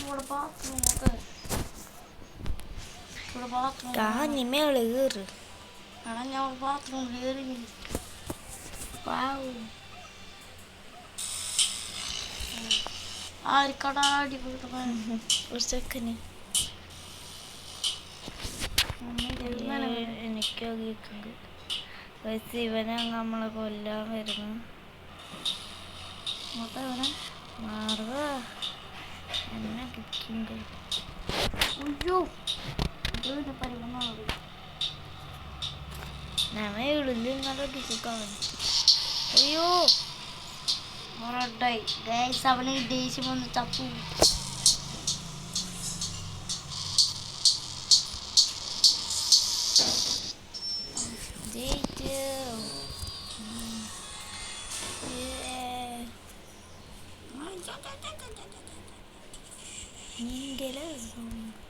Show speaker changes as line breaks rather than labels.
ഇവിടെ ബാത്റൂം ഒക്കെ ഇവിടെ ബാത്റൂം
മേള് കയറ്.
ആണോ ഞാൻ ബാത്റൂമിൽ കയറി. ആർക്കടാടി
ഒരു സെക്കൻഡ് എനിക്കോ കേൾക്കുന്നുണ്ട്. ഇവനെ നമ്മളെ കൊല്ലാൻ വരുന്നു. മാറുക എന്നെ കിക്കുണ്ട്.
അയ്യോ പരിഗണന
നമ്മളുള്ളിൽ ഇങ്ങോട്ട് കിക്കാൻ. അയ്യോ
റെഡായി ഗൈസ്. അവന് ദേഷ്യം വന്ന് ചത്തു.
Ninguém